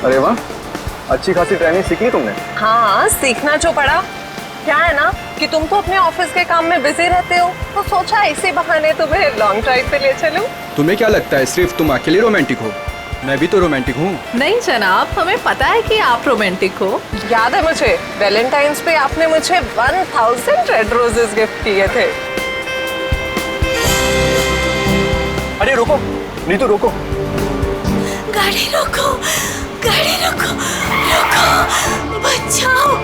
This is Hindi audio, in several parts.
अरे वाह, अच्छी खासी ट्रेनिंग सीखी तुमने। हाँ, सीखना जो पड़ा। क्या है ना कि तुम तो अपने ऑफिस के काम में बिजी रहते हो, तो सोचा इसी बहाने तुम्हें लॉन्ग ड्राइव पे ले चलूं। तुम्हें क्या लगता है सिर्फ तुम अकेली रोमांटिक हो? मैं भी तो रोमांटिक हूँ। नहीं जनाब, हमें पता है कि आप रोमांटिक हो। याद है मुझे, वैलेंटाइंस पे आपने मुझे 1000 रेड रोजेस गिफ्ट किए थे। अरे रुको नीतू, रोको। गाड़ी रोको, गाड़ी रोको, रोको, बचाओ,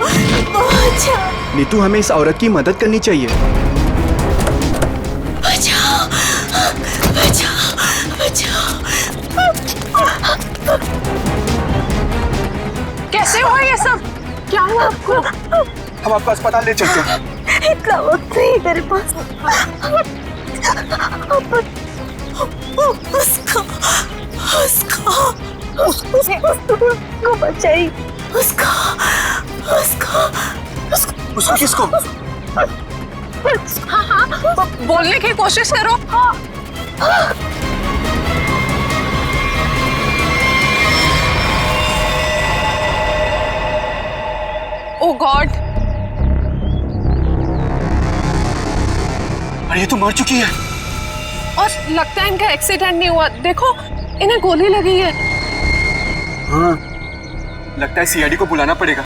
बचाओ। नीतू, हमें इस औरत की मदद करनी चाहिए। बचाओ, बचाओ, बचाओ। कैसे हुआ ये सब? क्या हुआ आपको? हम आपको अस्पताल ले चलते हैं। इतना वक्त नहीं मेरे पास। उसको बचाई। उसको किसको? हाँ, बोलने की कोशिश करो। ओह गॉड, अरे ये तो मर चुकी है। और लगता है इनका एक्सीडेंट नहीं हुआ। देखो, इन्हें गोली लगी है। हाँ, लगता है सीआईडी को बुलाना पड़ेगा।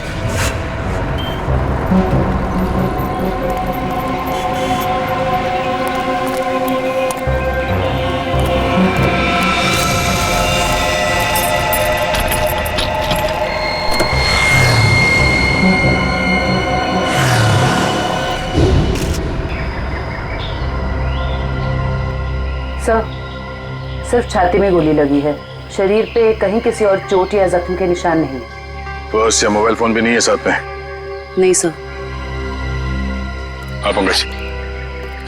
सर, सिर्फ छाती में गोली लगी है, शरीर पे कहीं किसी और चोट या जख्म के निशान नहीं। पर्स या मोबाइल फोन भी नहीं है साथ में? नहीं सर। हाँ पंकज,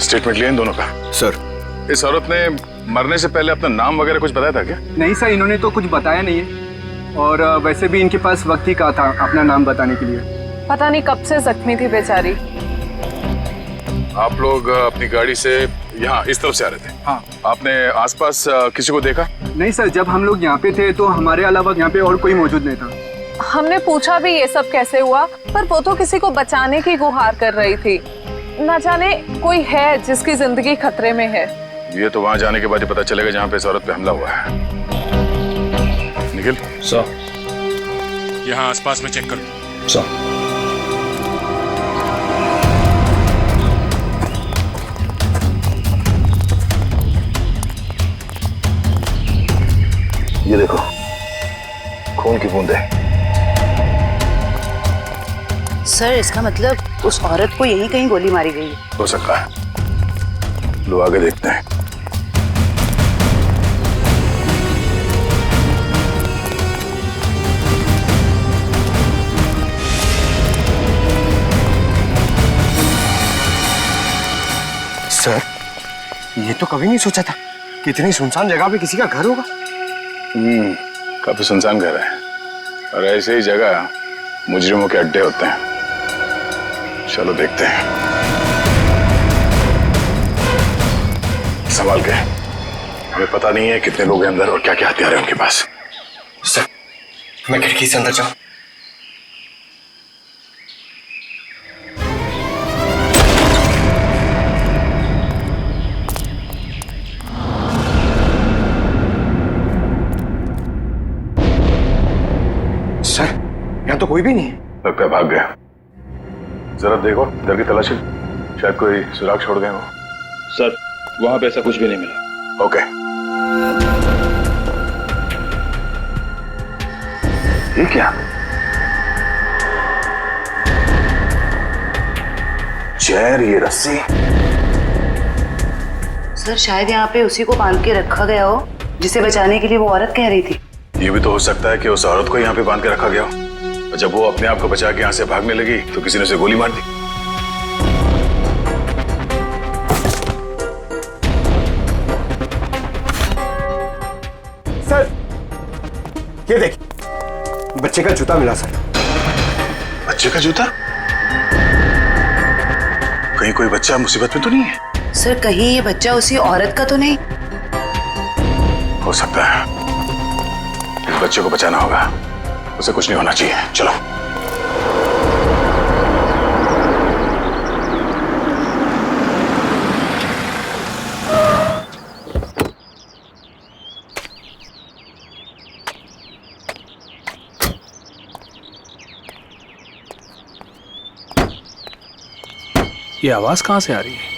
स्टेटमेंट लिए इन दोनों का? सर, इस औरत ने मरने से पहले अपना नाम वगैरह कुछ बताया था क्या? नहीं सर, इन्होंने तो कुछ बताया नहीं है, और वैसे भी इनके पास वक्त ही कहा था अपना नाम बताने के लिए। पता नहीं कब से जख्मी थी बेचारी। आप लोग अपनी गाड़ी से यहाँ इस तरफ से आ रहे थे? हाँ। आपने आसपास किसी को देखा? नहीं सर, जब हम लोग यहाँ पे थे तो हमारे अलावा यहाँ पे और कोई मौजूद नहीं था। हमने पूछा भी ये सब कैसे हुआ, पर वो तो किसी को बचाने की गुहार कर रही थी। न जाने कोई है जिसकी जिंदगी खतरे में है। ये तो वहाँ जाने के बाद ही पता चलेगा जहाँ पे इस औरत पे हमला हुआ है। निखिल सर, यहाँ आसपास में चेक करो। सर। ये देखो, खून की बूंदें। सर, इसका मतलब उस औरत को यहीं कहीं गोली मारी गई है। हो सकता है, लो आगे देखते हैं। सर, ये तो कभी नहीं सोचा था कि इतनी सुनसान जगह पे किसी का घर होगा। काफी सुनसान घर है, और ऐसे ही जगह मुजरिमों के अड्डे होते हैं। चलो देखते हैं। संभाल के, हमें पता नहीं है कितने लोग हैं अंदर और क्या क्या हथियार है उनके पास। सर, मैं खिड़की से अंदर जाऊं? सर, यहाँ तो कोई भी नहीं है। लगता है भाग गया। जरा देखो इधर की तलाशी, शायद कोई सुराग छोड़ गए हो। सर, वहाँ पे ऐसा कुछ भी नहीं मिला। ओके। ये क्या? चेयर, ये रस्सी। सर, शायद यहाँ पे उसी को बांध के रखा गया हो जिसे बचाने के लिए वो औरत कह रही थी। ये भी तो हो सकता है कि उस औरत को यहाँ पे बांध के रखा गया हो, और जब वो अपने आप को बचा के यहाँ से भागने लगी तो किसी ने उसे गोली मार दी। सर, ये देखिए, बच्चे का जूता मिला सर। बच्चे का जूता? कहीं कोई बच्चा मुसीबत में तो नहीं है? सर, कहीं ये बच्चा उसी औरत का तो नहीं? हो सकता है। इस बच्चे को बचाना होगा। उसे कुछ नहीं होना चाहिए। चलो। ये आवाज कहां से आ रही है?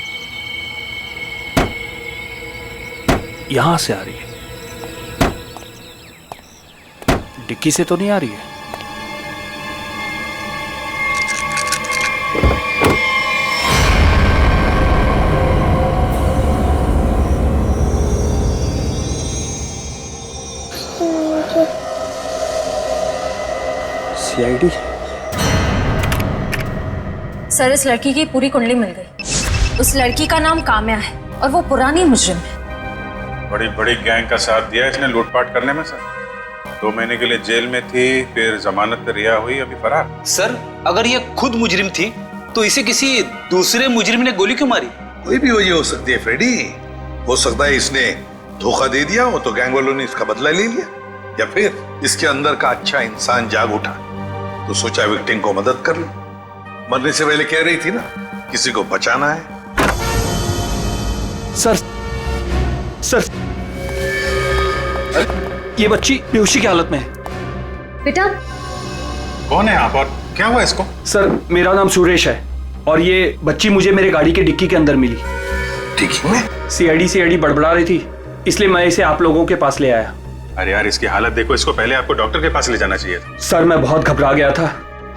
यहां से आ रही है। डिक्की से तो नहीं आ रही है। सीआईडी। सर, इस लड़की की पूरी कुंडली मिल गई। उस लड़की का नाम काम्या है और वो पुरानी मुजरिम है। बड़ी बड़ी गैंग का साथ दिया इसने लूटपाट करने में। सर 2 महीने के लिए जेल में थी, फिर जमानत पर रिहा हुई, अभी फरार। सर, अगर ये खुद मुजरिम थी तो इसे किसी दूसरे मुजरिम ने गोली क्यों मारी? कोई भी वजह हो सकती है फ्रेडी। हो सकता है इसने धोखा दे दिया हो तो गैंग वालों ने इसका बदला ले लिया, या फिर इसके अंदर का अच्छा इंसान जाग उठा तो सोचा विक्टिम को मदद कर लो। मरने से पहले कह रही थी ना किसी को बचाना है। सर सर, ये बच्ची बेहोशी की हालत में है। बेटा, कौन है आप और क्या हुआ इसको? सर, मेरा नाम सुरेश है और ये बच्ची मुझे मेरे गाड़ी के डिक्की के अंदर मिली। डिक्की में? सीआईडी बड़बड़ा रही थी, इसलिए मैं इसे आप लोगों के पास ले आया। अरे यार, इसकी हालत देखो, इसको पहले आपको डॉक्टर के पास ले जाना चाहिए था। सर, मैं बहुत घबरा गया था,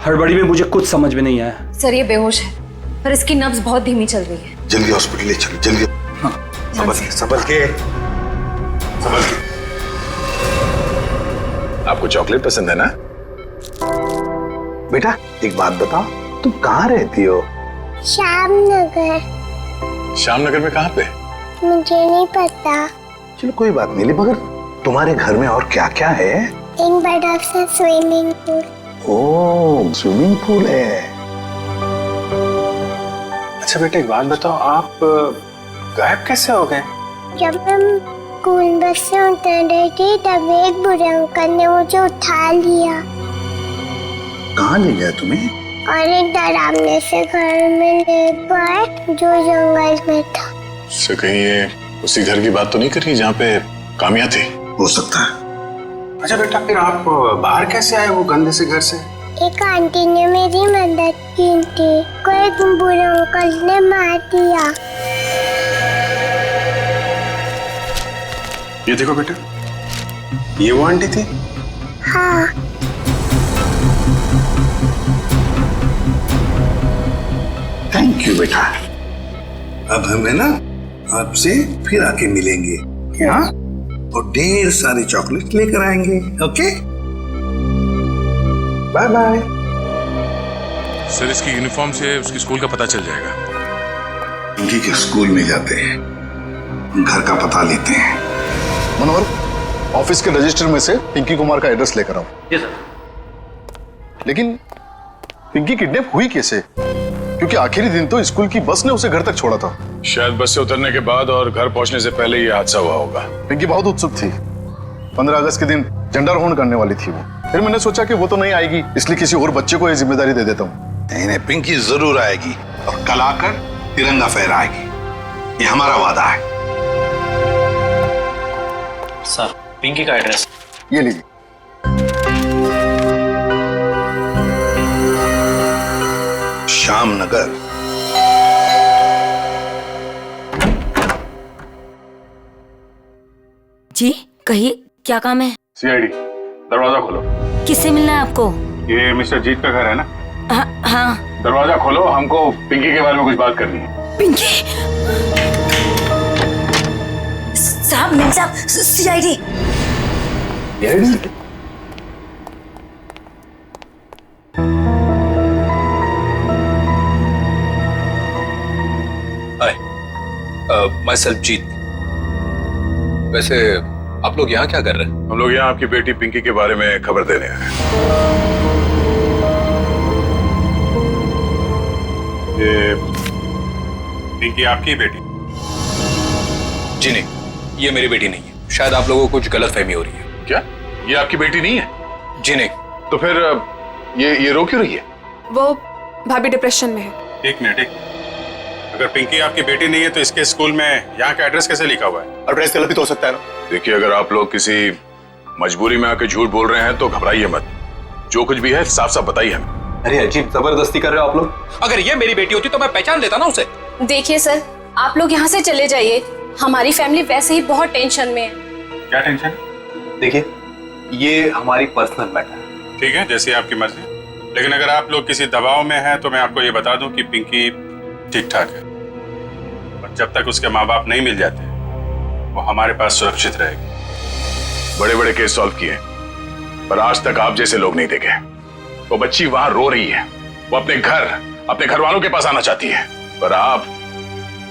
हड़बड़ी में मुझे कुछ समझ में नहीं आया। सर ये बेहोश है पर इसकी नब्ज बहुत धीमी चल रही है। जल्दी हॉस्पिटल ले चलो, जल्दी। हाँ, संभल के। आपको चॉकलेट पसंद है ना? बेटा एक बात बताओ, तुम कहाँ रहती हो? श्यामनगर। श्यामनगर में कहाँ पे? मुझे नहीं पता। चलो कोई बात नहीं, मगर तुम्हारे घर में और क्या क्या है? एक बड़ा सा स्विमिंग पूल। ओह, स्विमिंग पूल है। अच्छा बेटा, एक बात बताओ, आप गायब कैसे हो गए? जब हम स्कूल बस से उतर रहे थे तब एक बुरे अंकल ने मुझे उठा लिया कहाँ ले गया तुम्हें? और एक डरावने से घर में ले गए जो जंगल में था। से कहीं ये उसी घर की बात तो नहीं कर रही जहाँ पे काम्या थी? हो सकता है। अच्छा बेटा, फिर आप बाहर कैसे आए वो गंदे से घर से? एक आंटी ने मेरी मदद की थी, कोई बुरे अंकल ने मार दिया। ये देखो बेटा, ये वो आंटी थी? हाँ। थैंक यू बेटा। अब हमें ना आपसे फिर आके मिलेंगे, हाँ? और ढेर सारे चॉकलेट लेकर आएंगे। Okay, bye bye. सर, इसकी यूनिफॉर्म से उसकी स्कूल का पता चल जाएगा। पिंकी के स्कूल में जाते हैं, घर का पता लेते हैं। मनोहर, ऑफिस के रजिस्टर में से पिंकी कुमार का एड्रेस लेकर आओ। जी सर। लेकिन पिंकी किडनैप हुई कैसे? क्योंकि आखिरी दिन तो स्कूल की बस ने उसे घर तक छोड़ा था। शायद बस से उतरने के बाद और घर पहुंचने से पहले ये हादसा हुआ होगा। पिंकी बहुत उत्सुक थी। 15 अगस्त के दिन झंडारोहण करने वाली थी वो। फिर मैंने सोचा कि वो तो नहीं आएगी, इसलिए किसी और बच्चे को ये जिम्मेदारी दे देता हूँ। नहीं, पिंकी जरूर आएगी और कल आकर तिरंगा फहराएगी, ये हमारा वादा है। सर, पिंकी का एड्रेस ये लीजिए। श्यामनगर। जी कहिए, क्या काम है? सीआईडी, दरवाजा खोलो। किससे मिलना है आपको? ये मिस्टर जीत का घर है ना? हाँ। दरवाजा खोलो, हमको पिंकी के बारे में कुछ बात करनी है। पिंकी साहब, मिल साहब, सीआईडी। माय सेल्फ जीत। वैसे आप लोग यहाँ क्या कर रहे हैं? हम लोग यहाँ आपकी बेटी पिंकी के बारे में खबर देने आए हैं। ये पिंकी आपकी बेटी? जी नहीं, ये मेरी बेटी नहीं है। शायद आप लोगों को कुछ गलतफहमी हो रही है। क्या ये आपकी बेटी नहीं है? जी नहीं, तो फिर ये रो क्यों रही है? वो भाभी डिप्रेशन में है। एक मिनट अगर पिंकी आपकी बेटी नहीं है तो इसके स्कूल में यहाँ का एड्रेस कैसे लिखा हुआ है? एड्रेस गलत भी तो हो सकता है ना। देखिए, अगर आप लोग किसी मजबूरी में आके झूठ बोल रहे हैं तो घबराइए मत। जो कुछ भी है साफ साफ बताइए हमें। अरे अजीब, जबरदस्ती कर रहे हो आप लोग। अगर ये मेरी बेटी होती तो मैं पहचान लेता ना उसे। देखिए सर, आप लोग यहाँ से चले जाइए। हमारी फैमिली वैसे ही बहुत टेंशन में है। क्या टेंशन? देखिए, ये हमारी पर्सनल मैटर है। ठीक है, जैसी आपकी मर्जी। लेकिन अगर आप लोग किसी दबाव में हैं तो मैं आपको ये बता दूं कि पिंकी ठीक ठाक है, और जब तक उसके माँ बाप नहीं मिल जाते वो हमारे पास सुरक्षित रहेगी। बड़े बड़े केस सॉल्व किए, पर आज तक आप जैसे लोग नहीं देखे। वो बच्ची वहां रो रही है, वो अपने घर वालों के पास आना चाहती है, पर आप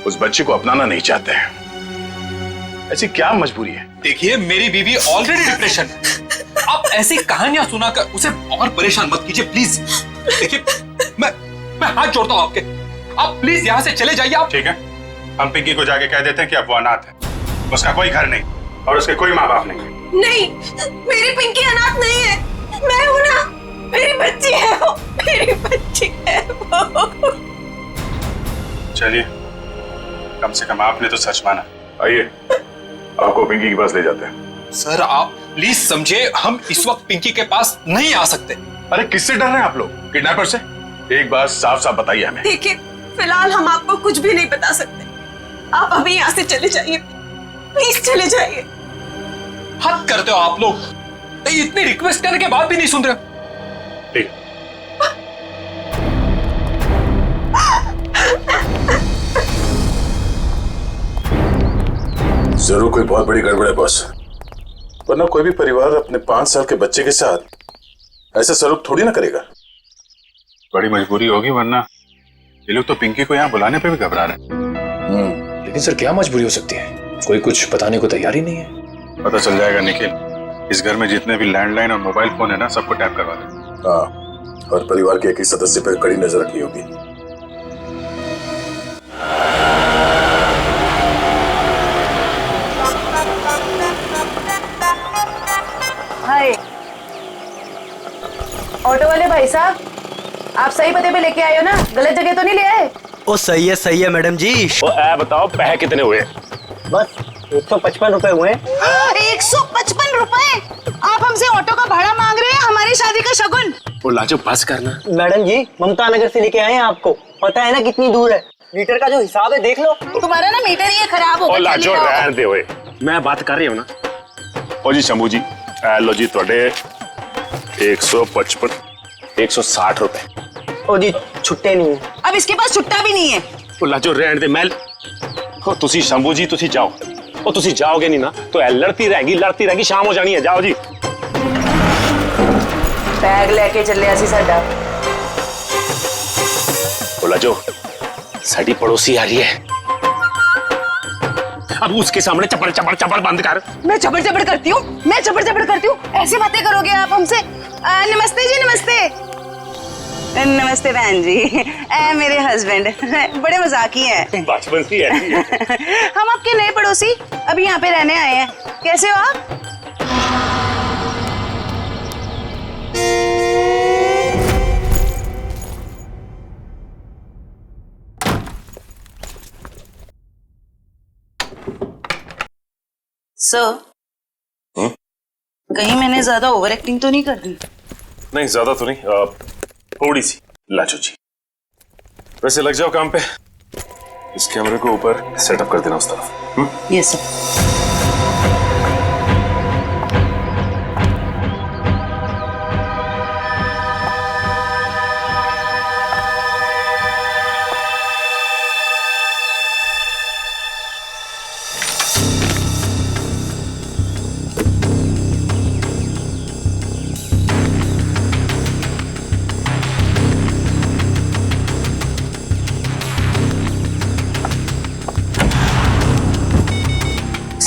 उस बच्ची को अपनाना नहीं चाहते हैं। ऐसी क्या मजबूरी है? देखिए, मेरी बीवी ऑलरेडी डिप्रेशन है। आप ऐसी कहानियां सुनाकर उसे और परेशान मत कीजिए प्लीज। देखिए, मैं हाथ जोड़ता हूं आपके, आप प्लीज यहाँ से चले जाइए। आप ठीक है, हम पिंकी को जाके कह देते हैं कि अब वो अनाथ है, उसका कोई घर नहीं और उसके कोई माँ बाप नहीं। नहीं, मेरी पिंकी अनाथ नहीं है, मैं हूं ना। मेरी बच्ची है वो, मेरी बच्ची है वो। चलिए, कम से कम आपने तो सच माना। आइए, आपको पिंकी के पास ले जाते हैं। सर, आप प्लीज समझे, हम इस वक्त पिंकी के पास नहीं आ सकते। अरे किससे डर रहे हैं आप लोग? किडनैपर से? एक बात साफ साफ बताइए हमें। देखिए, फिलहाल हम आपको कुछ भी नहीं बता सकते। आप अभी यहाँ से चले जाइए, प्लीज चले जाइए। हद करते हो आप लोग, इतनी रिक्वेस्ट करने के बाद भी नहीं सुन रहे। ठीक, जरूर कोई बहुत बड़ी गड़बड़ है बॉस, वरना कोई भी परिवार अपने 5 साल के बच्चे के साथ ऐसा सलूक थोड़ी ना करेगा। बड़ी मजबूरी होगी, वरना ये लोग तो पिंकी को यहाँ बुलाने पे भी घबरा रहे हैं। लेकिन सर, क्या मजबूरी हो सकती है? कोई कुछ बताने को तैयार ही नहीं है। पता चल जाएगा निखिल। इस घर में जितने भी लैंडलाइन और मोबाइल फोन है ना, सबको टैप करवा दे। हाँ, और परिवार के एक ही सदस्य पर कड़ी नजर रखनी होगी। हाय, ऑटो वाले भाई साहब, आप सही पते पे लेके आए हो ना? गलत जगह तो नहीं ले आए? ओ सही है मैडम जी। ओ बताओ, पैसे कितने हुए? बस 155 रुपए हुए। 155 रुपए? आप हमसे ऑटो का भाड़ा मांग रहे हैं, हमारी शादी का शगुन? ओ लाजो, बस करना। मैडम जी, ममता नगर से लेके आए हैं आपको, पता है ना कितनी दूर है? मीटर का जो हिसाब है देख लो। तुम्हारा ना मीटर ही खराब हो गया। ओ लाजो, रहने दे ओए, मैं बात कर रही हूँ ना। ओ जी शंभू जी, लो जी थोड़े 155 160 रुपए। ओ जी, छुट्टे नहीं है। अब इसके पास छुट्टा भी नहीं है। ओ लाजो, रहने दे। मैं तुसी शंभू जी, तुसी जाओ। ओ तुसी जाओगे नहीं ना तो लड़ती रहेगी, शाम हो जानी है। जाओ जी। बैग लेके चले असी साडा। ओ लाजो, साडी पड़ोसी आ रही है, अब उसके सामने चपड़ चपड़ चपड़ बंद कर। मैं चपड़ चपड़ करती हूँ? ऐसी बातें करोगे आप हमसे? नमस्ते जी, नमस्ते बहन जी। मेरे हस्बैंड बड़े मजाकी हैं। बचपन से है। हम आपके नए पड़ोसी अभी यहाँ पे रहने आए हैं। कैसे हो आप? सर, कहीं मैंने ज्यादा ओवर एक्टिंग तो नहीं कर दी? नहीं, ज्यादा तो नहीं, थोड़ी सी। लाजो जी, वैसे लग जाओ काम पे। इस कैमरे को ऊपर सेटअप कर देना उस तरफ। Yes sir.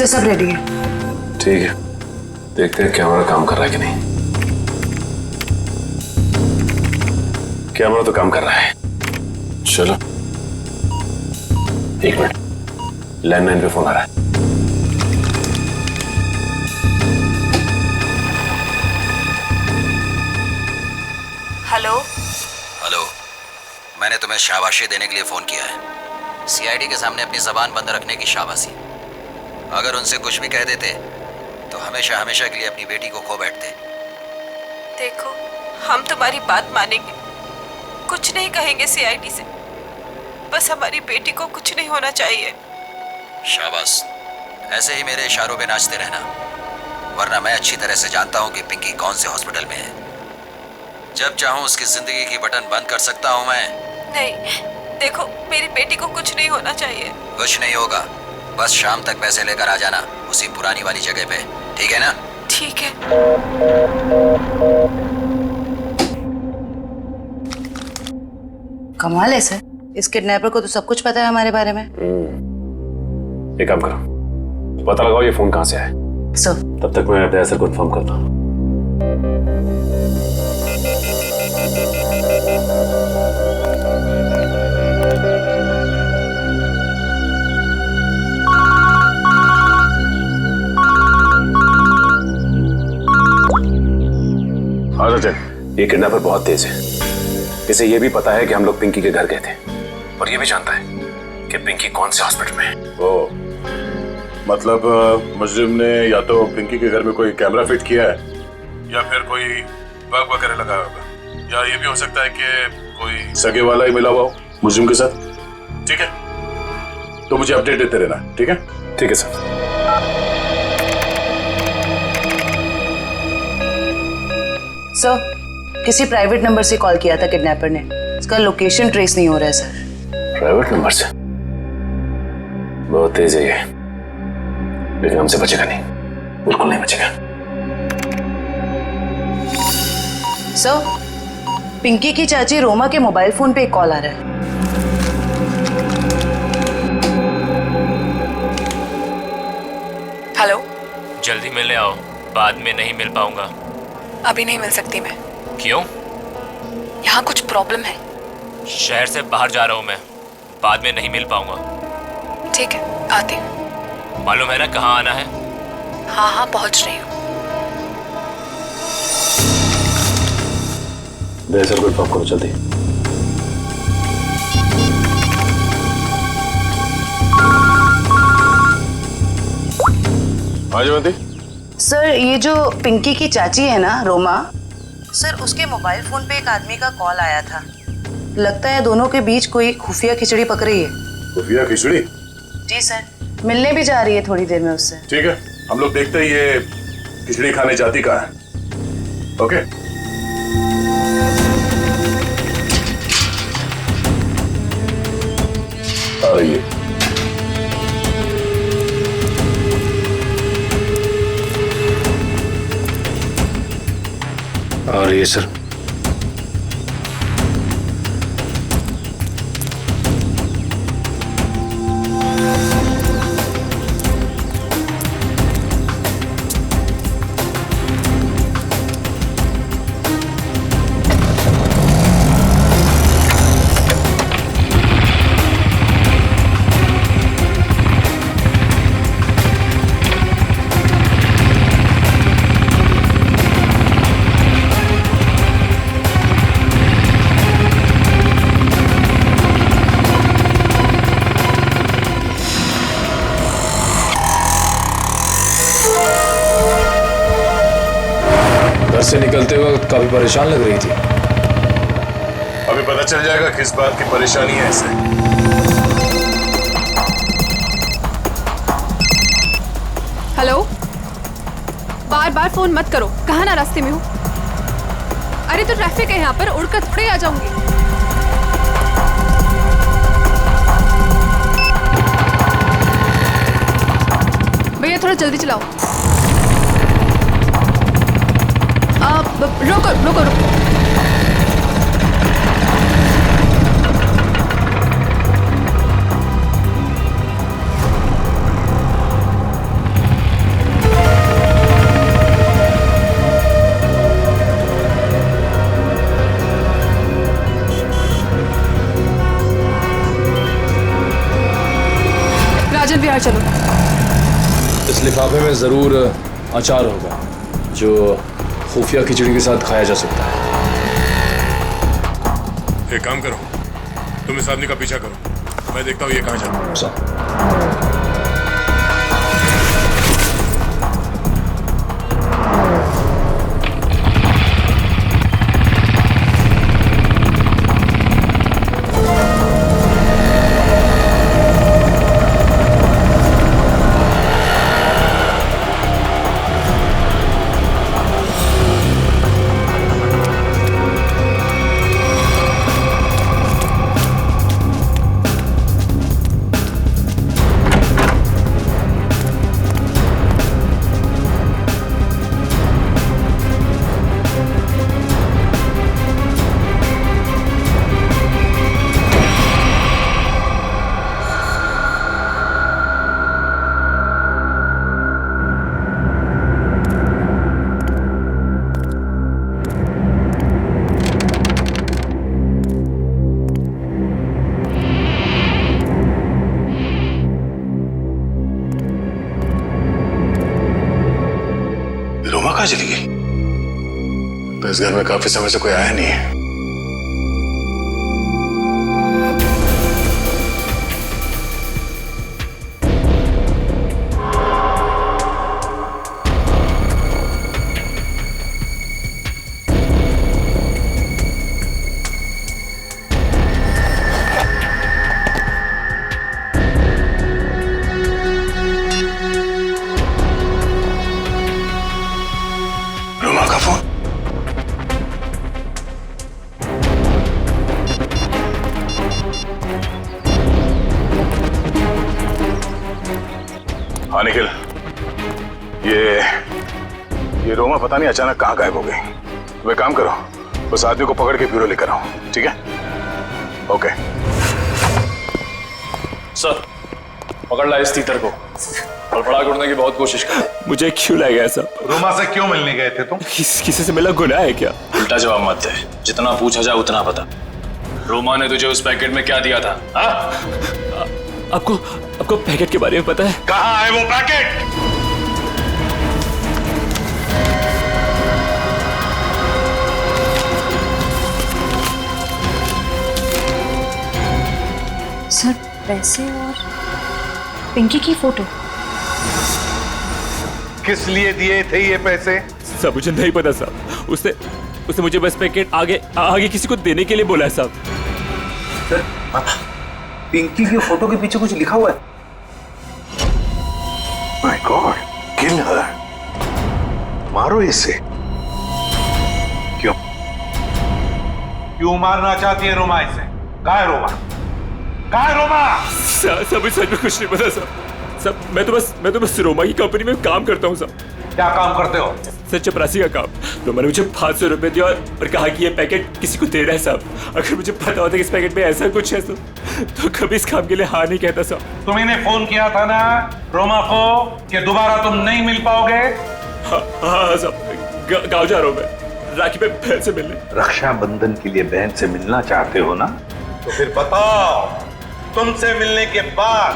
सब रेडी है। ठीक है, देखते हैं कैमरा काम कर रहा है कि नहीं। कैमरा तो काम कर रहा है। चलो, 1 मिनट, लैंडलाइन पे फोन आ रहा है। हेलो। हेलो, मैंने तुम्हें शाबाशी देने के लिए फोन किया है। सीआईडी के सामने अपनी जबान बंद रखने की शाबाशी। अगर उनसे कुछ भी कह देते तो हमेशा हमेशा के लिए अपनी बेटी को खो बैठते। देखो, हम तुम्हारी बात मानेंगे, कुछ नहीं कहेंगे सीआईडी से, बस हमारी बेटी को कुछ नहीं होना चाहिए। शाबाश, ऐसे ही मेरे इशारों पे नाचते रहना, वरना मैं अच्छी तरह से जानता हूँ कि पिंकी कौन से हॉस्पिटल में है। जब चाहूँ उसकी जिंदगी की बटन बंद कर सकता हूँ मैं। नहीं, देखो, मेरी बेटी को कुछ नहीं होना चाहिए। कुछ नहीं होगा, बस शाम तक पैसे लेकर आ जाना उसी पुरानी वाली जगह पे, ठीक है ना? ठीक है। कमाल है सर, इस किडनैपर को तो सब कुछ पता है हमारे बारे में। एक काम करो, पता लगाओ ये फोन कहाँ से आया। सर, तब तक मैं अपने आंसर कंफर्म करता हूँ। हाँ सचिन, ये किडनैपर बहुत तेज है। इसे ये भी पता है कि हम लोग पिंकी के घर गए थे, और ये भी जानता है कि पिंकी कौन से हॉस्पिटल में है। ओ, मतलब मुजरिम ने या तो पिंकी के घर में कोई कैमरा फिट किया है या फिर कोई बग वगैरह लगाया होगा, या ये भी हो सकता है कि कोई सगे वाला ही मिला हुआ हो मुजरिम के साथ। ठीक है, तो मुझे अपडेट देते रहना, ठीक है? ठीक है सर। सर, किसी प्राइवेट नंबर से कॉल किया था किडनैपर ने, इसका लोकेशन ट्रेस नहीं हो रहा है सर। प्राइवेट नंबर से? बहुत तेज है ये, लेकिन हमसे बचेगा नहीं, बिल्कुल नहीं बचेगा। सर, पिंकी की चाची रोमा के मोबाइल फोन पे एक कॉल आ रहा है। हेलो। जल्दी मिलने आओ, बाद में नहीं मिल पाऊंगा। अभी नहीं मिल सकती मैं। क्यों? यहाँ कुछ प्रॉब्लम है। शहर से बाहर जा रहा हूँ मैं, बाद में नहीं मिल पाऊंगा। ठीक है, आती हूँ। मालूम है ना कहाँ आना है? हाँ हाँ, पहुँच रही हूँ। सर को इन्फॉर्म करो जल्दी। हाँ जयवंती। सर, ये जो पिंकी की चाची है ना, रोमा सर, उसके मोबाइल फोन पे एक आदमी का कॉल आया था। लगता है दोनों के बीच कोई खुफिया खिचड़ी पक रही है। खुफिया खिचड़ी? जी सर, मिलने भी जा रही है थोड़ी देर में उससे। ठीक है, हम लोग देखते हैं ये खिचड़ी खाने जाती कहाँ है। ओके। आ रही है। आ रही है सर। से निकलते वक्त काफी परेशान लग रही थी। अभी पता चल जाएगा किस बात की परेशानी है इसे। हेलो, बार बार फोन मत करो, कहाँ ना रास्ते में हो। अरे तो ट्रैफिक है यहाँ पर, उड़कर थोड़े आ जाऊंगी। भैया थोड़ा जल्दी चलाओ। रोको रोको रोको। राजन बिहार चलो। इस लिफाफे में जरूर अचार होगा जो खुफिया खिचड़ी के साथ खाया जा सकता है। एक काम करो, तुम इस आदमी का पीछा करो, मैं देखता हूँ ये कहाँ जाता है। कहाँ चली गई? तो इस घर में काफी समय से कोई आया नहीं है। हाँ निखिल, ये रोमा पता नहीं अचानक कहाँ गायब हो गई। तुम एक काम करो, उस आदमी को पकड़ के ब्यूरो लेकर आओ, ठीक है? ओके सर, पकड़ ला इस तीतर को और बड़ा करने की बहुत कोशिश कर। मुझे क्यों लाया गया सब? रोमा से क्यों मिलने गए थे तुम? किसी से मिला गुनाह है क्या? उल्टा जवाब मत दे, जितना पूछा जाए उतना बता। रोमा ने तुझे उस पैकेट में क्या दिया था? आपको पैकेट के बारे में पता है? कहाँ है वो पैकेट? सर पैसे और पिंकी की फोटो। किस लिए दिए थे ये पैसे? सब मुझे नहीं पता साहब। उसने मुझे बस पैकेट आगे किसी को देने के लिए बोला है साहब। सर, पिंकी की फोटो के पीछे कुछ लिखा हुआ है। माय गॉड, किल हर। मारो इसे। क्यों मारना चाहती है रोमा इसे? कहाँ है रोमा? कहाँ है रोमा? सब सच में कुछ नहीं पता साहब। मैं तो बस रोमा की कंपनी में काम करता हूँ साहब। क्या काम करते हो? सर, चपरासी का काम। तो मैंने मुझे 500 रुपए दिया और कहा कि ये पैकेट किसी को देना है साहब। अगर मुझे पता होता कि इस पैकेट में ऐसा कुछ है तो कभी इस काम के लिए हाँ नहीं कहता साहब। तुमने फोन किया था ना रोमा को कि दोबारा तुम नहीं मिल पाओगे? हाँ साहब, गाँव जा रहा हूँ मैं राखी पे बहन से मिलने। रक्षाबंधन के लिए बहन से मिलना चाहते हो ना? तो फिर बताओ, तुमसे मिलने के बाद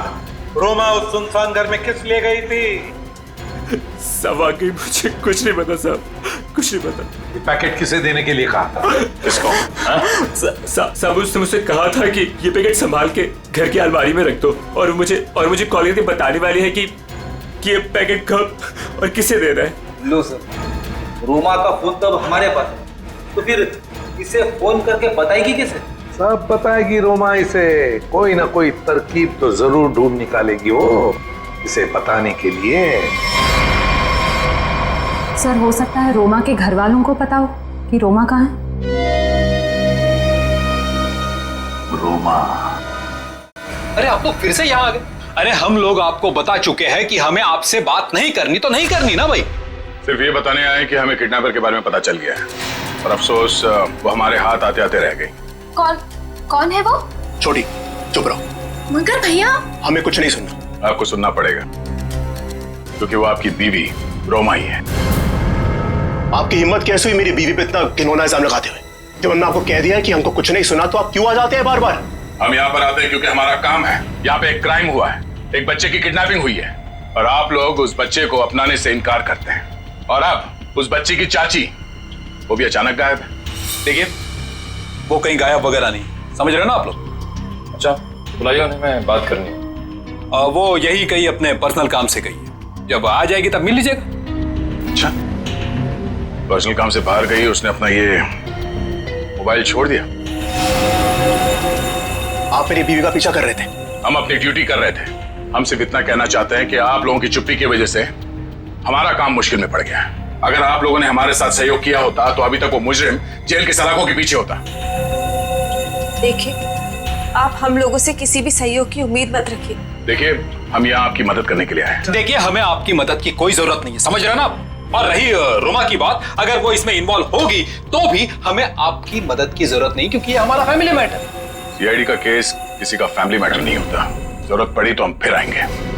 रोमा उस सुनसान घर में किस लिए गई थी? सब वाकई मुझे कुछ नहीं पता साहब, कुछ नहीं पता। ये पैकेट किसे देने के लिए कहा था? किसको? साहब उसने मुझसे कहा था कि ये पैकेट संभाल के घर की अलमारी में रख दो और मुझे कॉलेज में बताने वाली है कि ये पैकेट कब और किसे देना है। लो सर, रोमा का फोन तब हमारे पास है, तो फिर इसे फोन करके बताएगी किसे? सब बताएगी रोमा इसे। कोई ना कोई तरकीब तो जरूर ढूंढ निकालेगी वो इसे बताने के लिए। सर, हो सकता है रोमा के घर वालों को पता हो कि रोमा कहाँ है। रोमा? अरे आप लोग फिर से यहाँ आ गए? अरे हम लोग आपको बता चुके हैं कि हमें आपसे बात नहीं करनी, तो नहीं करनी ना भाई। सिर्फ ये बताने आए कि हमें किडनैपर के बारे में पता चल गया है और अफसोस वो हमारे हाथ आते आते रह गई। कौन है वो? छोटी, चुप रहो। मगर भैया, हमें कुछ नहीं सुनना। आपको सुनना पड़ेगा क्योंकि वो आपकी बीवी रोमा ही है। आपकी हिम्मत कैसे हुई मेरी बीवी पे इतना घिनौना इल्जाम लगाते हुए? जब हमने आपको कह दिया है कि हमको कुछ नहीं सुना तो आप क्यों आ जाते हैं बार बार? हम यहाँ पर आते हैं क्योंकि हमारा काम है। यहाँ पे एक क्राइम हुआ है, एक बच्चे की किडनैपिंग हुई है और आप लोग उस बच्चे को अपनाने से इनकार करते हैं। और अब उस बच्ची की चाची, वो भी अचानक गायब है। देखिए, वो कहीं गायब वगैरह नहीं, समझ रहे हो ना आप लोग? अच्छा बुलाइए उन्हें, मैं बात करनी है। वो यही कहीं अपने पर्सनल काम से गई है, जब आ जाएगी तब मिल लीजिएगा। अच्छा, पर्सनल काम से बाहर गई, उसने अपना ये मोबाइल छोड़ दिया? आप मेरी बीवी का पीछा कर रहे थे। हम अपनी ड्यूटी कर रहे थे। हम सिर्फ इतना कहना चाहते हैं कि आप लोगों की चुप्पी की वजह से हमारा काम मुश्किल में पड़ गया है। अगर आप लोगों ने हमारे साथ सहयोग किया होता तो अभी तक वो मुजरिम जेल की सलाखों के पीछे होता। देखिए, आप हम लोगों से किसी भी सहयोग की उम्मीद मत रखिए। देखिए, हम यहाँ आपकी मदद करने के लिए आए हैं। देखिए, हमें आपकी मदद की कोई जरूरत नहीं है, समझ रहे हैं ना आप? और रही रोमा की बात, अगर वो इसमें इन्वॉल्व होगी तो भी हमें आपकी मदद की जरूरत नहीं, क्योंकि ये हमारा फैमिली मैटर। सीआईडी का केस किसी का फैमिली मैटर नहीं होता। जरूरत पड़ी तो हम फिर आएंगे।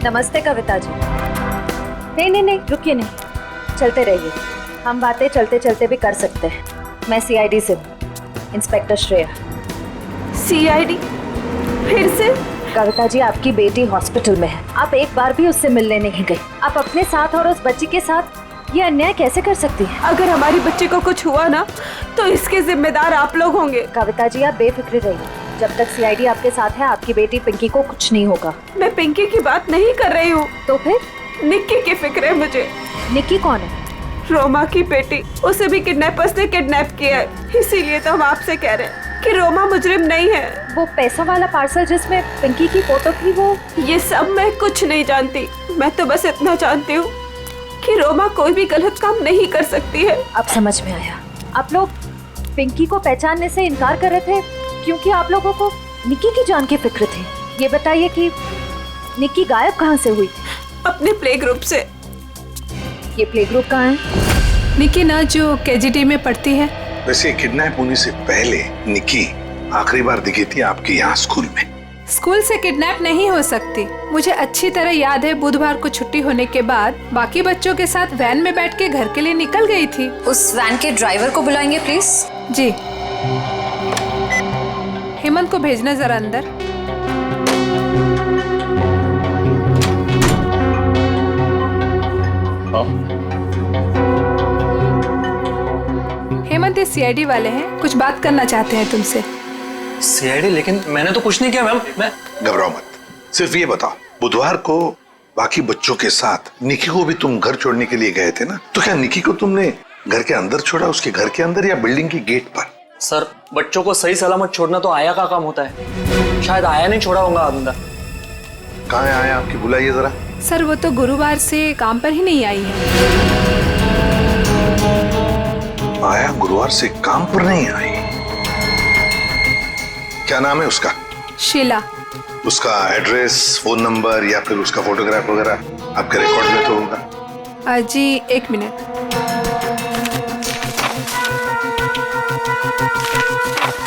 नमस्ते कविता जी। नहीं, रुकिए नहीं, चलते रहिए। हम बातें चलते चलते भी कर सकते हैं। मैं सीआईडी से हूँ, इंस्पेक्टर श्रेया। सीआईडी? फिर से? कविता जी, आपकी बेटी हॉस्पिटल में है, आप एक बार भी उससे मिलने नहीं गई। आप अपने साथ और उस बच्ची के साथ ये अन्याय कैसे कर सकती हैं? अगर हमारी बच्ची को कुछ हुआ ना तो इसके जिम्मेदार आप लोग होंगे। कविता जी, आप बेफिक्र रहिए। जब तक सीआईडी आपके साथ है, आपकी बेटी पिंकी को कुछ नहीं होगा। मैं पिंकी की बात नहीं कर रही हूँ। तो फिर? निक्की की फिक्र है मुझे। निक्की कौन है? रोमा की बेटी। उसे भी किडनैपर्स ने किडनैप किया है, इसीलिए तो हम आपसे कह रहे हैं कि रोमा मुजरिम नहीं है। वो पैसा वाला पार्सल जिसमें पिंकी की फोटो थी, वो? ये सब मैं कुछ नहीं जानती। मैं तो बस इतना जानती हूँ कि रोमा कोई भी गलत काम नहीं कर सकती है। अब समझ में आया। आप लोग पिंकी को पहचानने से इनकार कर रहे थे क्योंकि आप लोगों को निक्की की जान की फिक्र थी। ये बताइए कि निक्की गायब कहाँ से हुई? अपने प्ले ग्रुप से। ये प्ले ग्रुप कहाँ है? निक्की ना जो केजीटी में पढ़ती है। वैसे किडनैप होने से पहले निक्की आखिरी बार दिखी थी आपके यहाँ स्कूल में। स्कूल से किडनैप नहीं हो सकती। मुझे अच्छी तरह याद है, बुधवार को छुट्टी होने के बाद बाकी बच्चों के साथ वैन में बैठ के घर के लिए निकल गई थी। उस वैन के ड्राइवर को बुलाएंगे प्लीज। जी। हेमंत को भेजना जरा अंदर। हेमंत इस सीआईडी वाले हैं, कुछ बात करना चाहते हैं तुमसे। सीआईडी? लेकिन मैंने तो कुछ नहीं किया मैम। मैं घबराओ मत, सिर्फ ये बताओ, बुधवार को बाकी बच्चों के साथ निक्की को भी तुम घर छोड़ने के लिए गए थे ना? तो क्या निक्की को तुमने घर के अंदर छोड़ा, उसके घर के अंदर या बिल्डिंग की गेट पर? सर, बच्चों को सही सलामत छोड़ना तो आया का काम होता है। शायद आया नहीं छोड़ा होगा अंदर। कहाँ है आया आपकी? बुलाइए जरा। सर, वो तो गुरुवार से काम पर ही नहीं आई है। आया गुरुवार से काम पर नहीं आई? क्या नाम है उसका? शीला। उसका एड्रेस, फोन नंबर या फिर उसका फोटोग्राफ वगैरह आपके रिकॉर्ड में तो होगा? जी, एक मिनट।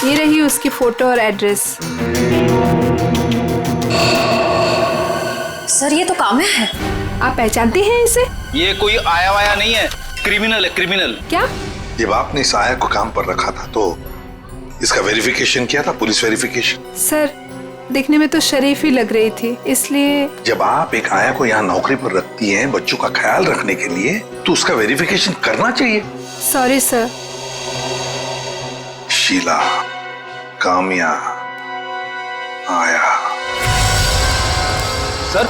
ये रही उसकी फोटो और एड्रेस। सर, ये तो काम्या है। आप पहचानते हैं इसे? ये कोई आया वाया नहीं है, क्रिमिनल है, क्रिमिनल। क्या? जब आपने इस आया को काम पर रखा था तो इसका वेरिफिकेशन किया था, पुलिस वेरिफिकेशन? सर, दिखने में तो शरीफ ही लग रही थी, इसलिए। जब आप एक आया को यहाँ नौकरी पर रखती हैं बच्चों का ख्याल रखने के लिए, तो उसका वेरिफिकेशन करना चाहिए। Sorry sir. शीला, काम्या, आया। सर,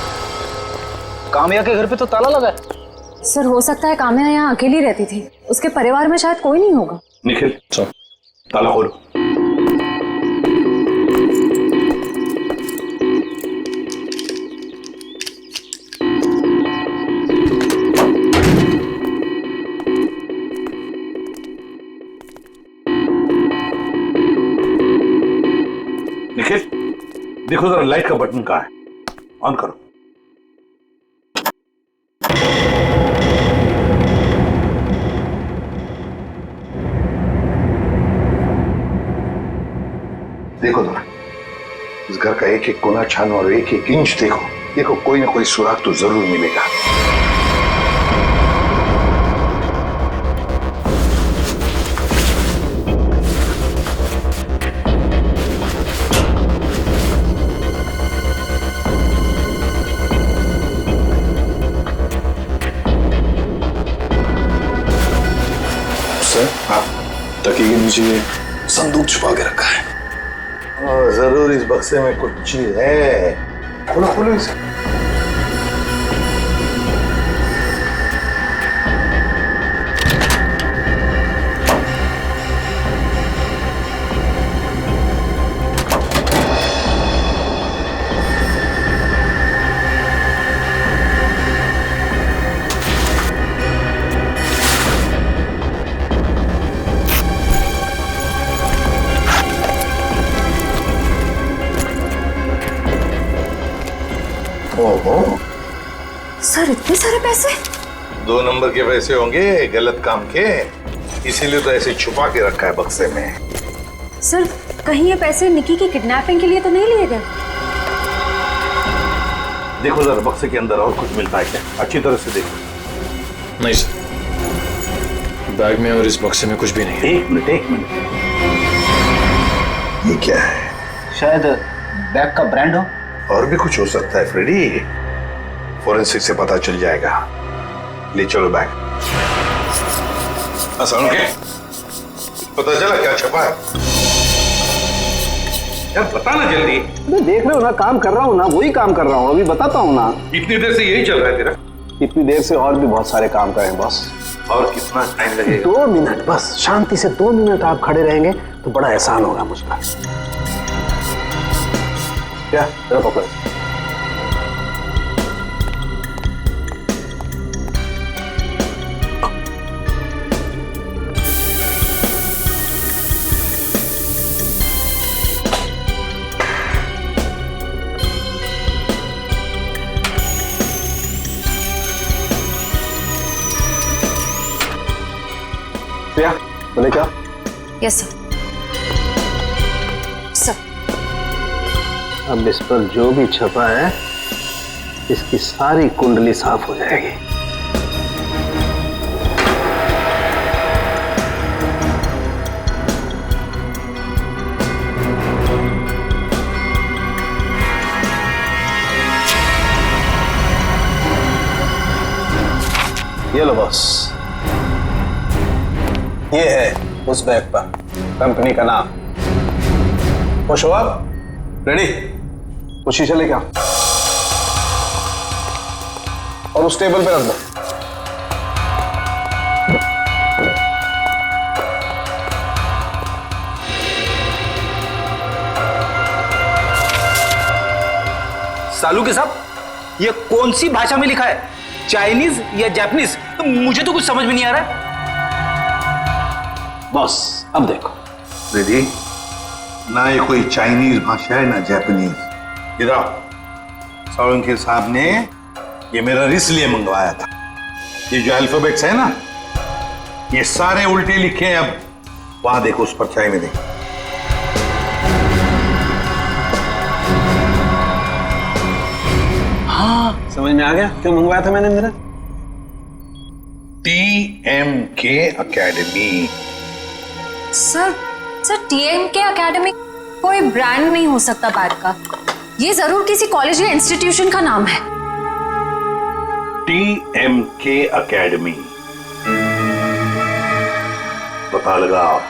काम्या के घर पे तो ताला लगा है। सर, हो सकता है काम्या यहाँ अकेली रहती थी, उसके परिवार में शायद कोई नहीं होगा। निखिल, चल ताला खोलो। निखिल, देखो जरा लाइट का बटन कहाँ है, ऑन करो। देखो जरा, इस घर का एक एक कोना छानो और एक एक इंच देखो, देखो कोई ना कोई सुराग तो जरूर मिलेगा। तकिए के नीचे संदूक छुपा के रखा है। जरूर इस बक्से में कुछ चीज है। खोलो खोलो इसे। ओहो, सर इतने सारे पैसे? 2 नंबर के पैसे होंगे गलत काम के, इसीलिए तो ऐसे छुपा के रखा है बक्से में। सर कहीं ये पैसे निकी की किडनैपिंग के लिए तो नहीं लिए गए? देखो जरा बक्से के अंदर और कुछ मिलता है क्या, अच्छी तरह से देखो। नहीं सर, बैग में और इस बक्से में कुछ भी नहीं है। एक मिनट ये क्या है? शायद बैग का ब्रांड हो। और भी कुछ हो सकता है फ्रेडी, फोरेंसिक से पता चल जाएगा। ले चलो बैग। असल के पता चला क्या छपा है? यार बता ना जल्दी। मैं देख रहे हो ना, काम कर रहा हूँ ना, वही काम कर रहा हूँ, अभी बताता हूँ ना। इतनी देर से यही चल रहा है तेरा? इतनी देर से और भी बहुत सारे काम करें बॉस। और कितना टाइम लगेगा? 2 मिनट बस, शांति से 2 मिनट आप खड़े रहेंगे तो बड़ा एहसान होगा मुझका। क्या जरा पकड़। प्रिया बोले क्या? Yes sir. सर अब इस पर जो भी छपा है इसकी सारी कुंडली साफ हो जाएगी। ये लो बॉस, ये है उस बैग पर कंपनी का नाम। खुश हो आप? रेडी? वो शीशा लेके आओ और उस टेबल पे रख दो। सालू के साहब, ये कौन सी भाषा में लिखा है? चाइनीज या जापानीज? मुझे तो कुछ समझ में नहीं आ रहा। बॉस अब देखो। रेडी? ना ये कोई चाइनीज भाषा है ना जापानीज। इधर सालुंके साहब ने ये मेरा इसलिए मंगवाया था। ये जो अल्फाबेट्स है ना, ये सारे उल्टे लिखे हैं। अब वहां देखो, उस परछाई में देखो। हाँ समझ में आ गया क्यों मंगवाया था मैंने मेरा। TMK academy. Sir TMK academy कोई ब्रांड नहीं हो सकता बैग का, ये जरूर किसी कॉलेज या इंस्टीट्यूशन का नाम है। TMK अकेडमी, पता लगाओ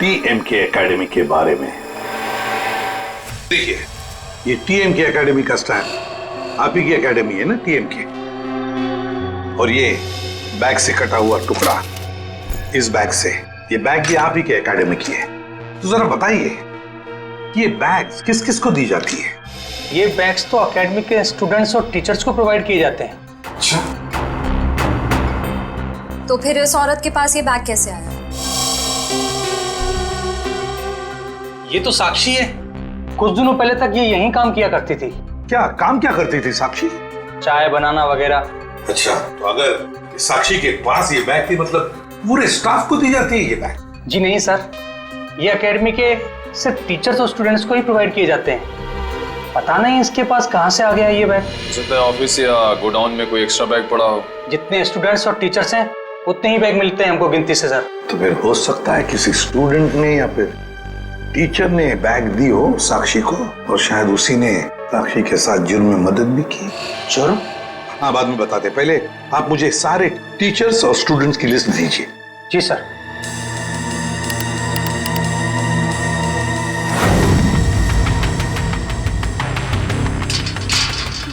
TMK अकेडमी के बारे में। देखिए ये TMK अकेडमी का स्टैंड आप ही की अकेडमी है ना, TMK। और ये बैग से कटा हुआ टुकड़ा इस बैग से, ये बैग भी आप ही के एकेडमी की है। तो जरा बताइए ये बैग्स किस किस को दी जाती है? ये बैग्स तो एकेडमी के स्टूडेंट्स और टीचर्स को प्रोवाइड किए जाते हैं। अच्छा, तो फिर इस औरत के पास ये बैग कैसे आया? ये तो साक्षी है, कुछ दिनों पहले तक ये यहीं काम किया करती थी। क्या काम क्या करती थी साक्षी? चाय बनाना वगैरह। अच्छा, तो अगर साक्षी के पास ये बैग थी मतलब पूरे स्टाफ को दी जाती है ये बैग? जी नहीं सर, ये एकेडमी के सिर्फ टीचर्स और स्टूडेंट्स को ही प्रोवाइड किए जाते हैं। पता नहीं इसके पास कहाँ से आ गया ये बैग। हो सकता है ऑफिस या गोडाउन में कोई एक्स्ट्रा बैग पड़ा हो। जितने स्टूडेंट्स और टीचर्स हैं उतने ही बैग मिलते हैं हमको गिनती से सर। तो फिर हो सकता है किसी स्टूडेंट ने या फिर टीचर ने बैग दी हो साक्षी को, और शायद उसी ने साक्षी के साथ जुर्म में मदद भी की। जुर्म? हाँ, बाद में बताते, पहले आप मुझे सारे टीचर्स और स्टूडेंट्स की लिस्ट दीजिए। जी सर।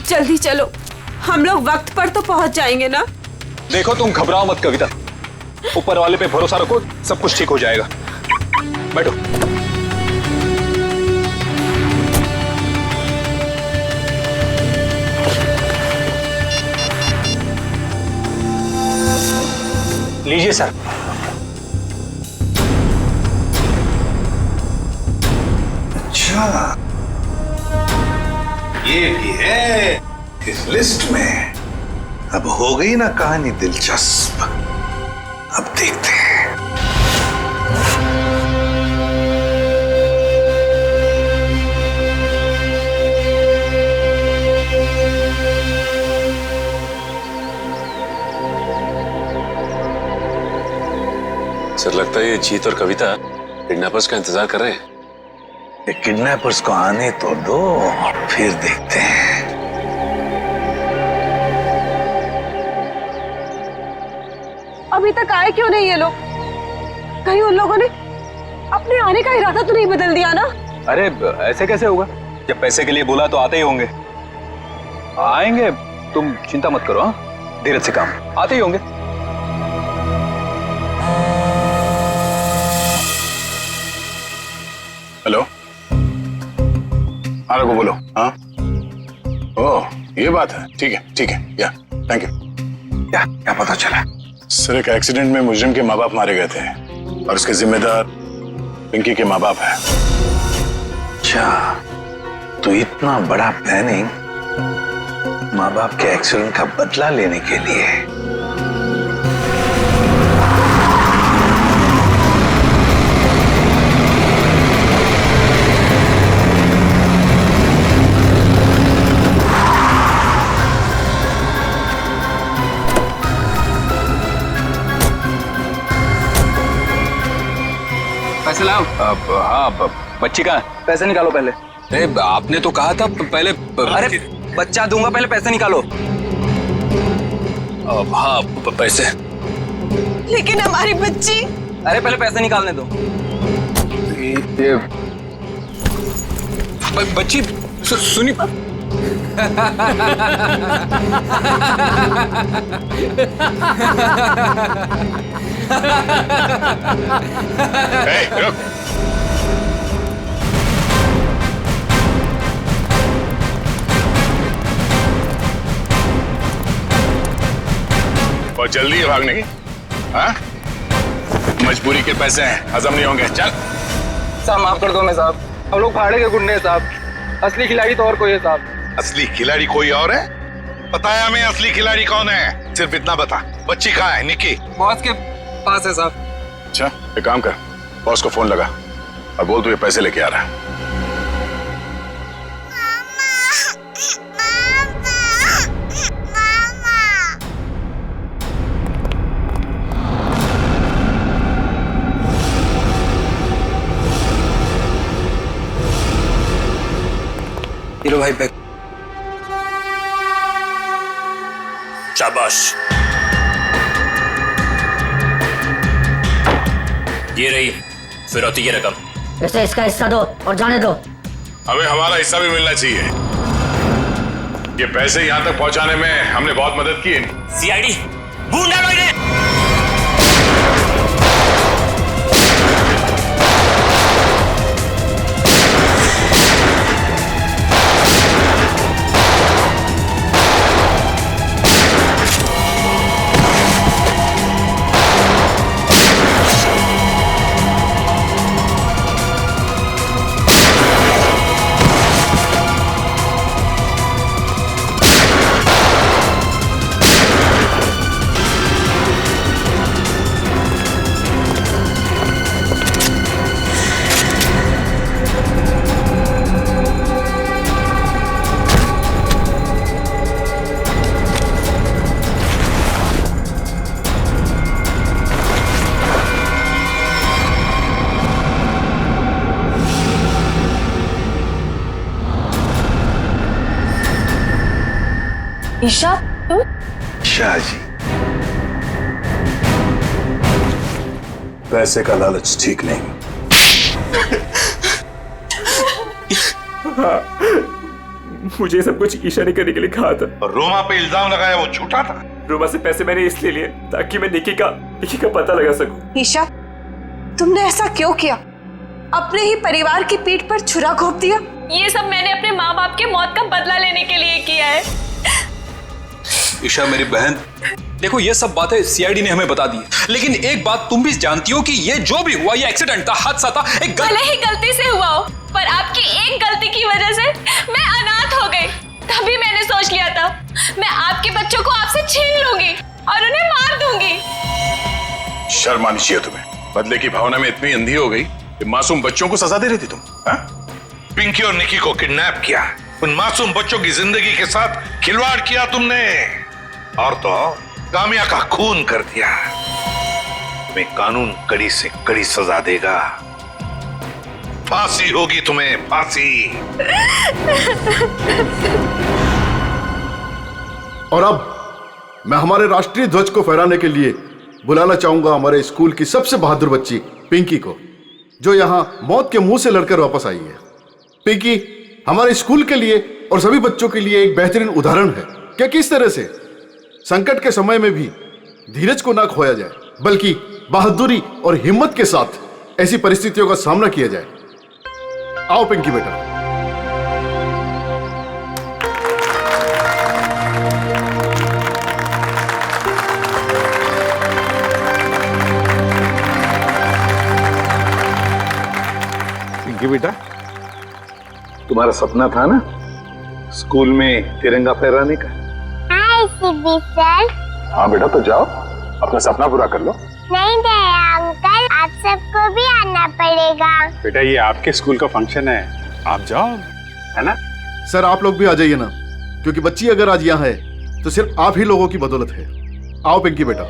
जल्दी चलो, हम लोग वक्त पर तो पहुंच जाएंगे ना। देखो तुम घबराओ मत कविता, ऊपर वाले पे भरोसा रखो, सब कुछ ठीक हो जाएगा। बैठो। लीजिए सर। अच्छा, ये भी है इस लिस्ट में। अब हो गई ना कहानी दिलचस्प। अब देखते हैं। सर लगता है ये जीत और कविता किडनैपर्स का इंतजार कर रहे हैं। ये किडनैपर्स को आने तो दो, फिर देखते हैं। अभी तक आए क्यों नहीं ये लोग? कहीं उन लोगों ने अपने आने का इरादा तो नहीं बदल दिया ना? अरे ऐसे कैसे होगा? जब पैसे के लिए बोला तो आते ही होंगे। आएंगे, तुम चिंता मत करो। हाँ, धीरज से काम, आते ही होंगे। हेलो, हाँ रघु बोलो। हाँ, ओह ये बात है, ठीक है, या थैंक यू। क्या पता चला? सर एक एक्सीडेंट में मुजरिम के माँ बाप मारे गए थे और उसके जिम्मेदार पिंकी के माँ बाप हैं। अच्छा, तो इतना बड़ा प्लानिंग माँ बाप के एक्सीडेंट का बदला लेने के लिए। पैसे लाओ। हाँ, बच्ची कहाँ है? पैसे निकालो पहले। आपने तो कहा था पहले। अरे बच्चा दूंगा, पहले पैसे निकालो। हाँ पैसे। लेकिन हमारी बच्ची। अरे पहले पैसे निकालने दो। ये बच्ची सुनी। रुक। बहुत जल्दी है भागने की। हाँ? मजबूरी के पैसे हैं, हजम नहीं होंगे। चल। साहब माफ कर दो मैं साहब, हम लोग भाड़े के गुंडे हैं साहब। असली खिलाड़ी तो और कोई है साहब। असली खिलाड़ी कोई और है? पता है हमें असली खिलाड़ी कौन है, सिर्फ इतना बता। बच्ची कहाँ है? निक्की बॉस के पास है साहब। अच्छा, एक काम कर, बॉस को फोन लगा और बोल तू ये पैसे लेके आ रहा है। हीरो भाई बैग। शाबाश, ये रही फिरौती की रकम। इसे इसका हिस्सा दो और जाने दो। हमें हमारा हिस्सा भी मिलना चाहिए। ये पैसे यहाँ तक पहुँचाने में हमने बहुत मदद की है। सीआईडी ढूंढ डालो इन्हें। ईशा तुम? शाह जी, पैसे का लालच ठीक नहीं। हाँ, मुझे ये सब कुछ ईशा ने करने के लिए कहा था। और रोमा पे इल्जाम लगाया वो झूठा था। रोमा से पैसे मैंने इसलिए लिए ताकि मैं निकी का पता लगा सकूं। ईशा, तुमने ऐसा क्यों किया? अपने ही परिवार की पीठ पर छुरा घोंप दिया। ये सब मैंने अपने माँ बाप के मौत का बदला लेने के लिए किया है। ईशा मेरी बहन, देखो ये सब बातें सीआईडी ने हमें बता दी, लेकिन एक बात तुम भी जानती हो कि ये जो भी हुआ ये एक्सीडेंट था, हादसा था। भले ही गलती से हुआ हो, पर आपकी एक गलती की वजह से मैं अनाथ हो गई। तभी मैंने सोच लिया था मैं आपके बच्चों को आपसे छीन लूंगी और उन्हें मार दूंगी। शर्म आनी चाहिए तुम्हें। बदले की भावना में इतनी अंधी हो गई कि मासूम बच्चों को सजा दे रही थी तुम। पिंकी और निकी को किडनैप किया, उन मासूम बच्चों की जिंदगी के साथ खिलवाड़ किया तुमने, और तो कामिया का खून कर दिया। तुम्हें कानून कड़ी से कड़ी सजा देगा, फांसी होगी तुम्हें, फांसी। और अब मैं हमारे राष्ट्रीय ध्वज को फहराने के लिए बुलाना चाहूंगा हमारे स्कूल की सबसे बहादुर बच्ची पिंकी को, जो यहां मौत के मुंह से लड़कर वापस आई है। पिंकी हमारे स्कूल के लिए और सभी बच्चों के लिए एक बेहतरीन उदाहरण है कि किस तरह से संकट के समय में भी धीरज को ना खोया जाए, बल्कि बहादुरी और हिम्मत के साथ ऐसी परिस्थितियों का सामना किया जाए। आओ पिंकी बेटा। पिंकी बेटा, तुम्हारा सपना था ना स्कूल में तिरंगा फहराने का? हाय सिद्धि सर। हाँ बेटा, तो जाओ अपना सपना पूरा कर लो। नहीं अंकल, आप सबको भी आना पड़ेगा। बेटा ये आपके स्कूल का फंक्शन है, आप जाओ, है ना? सर आप लोग भी आ जाइए ना, क्योंकि बच्ची अगर आज यहाँ है तो सिर्फ आप ही लोगों की बदौलत है। आओ पिंकी बेटा।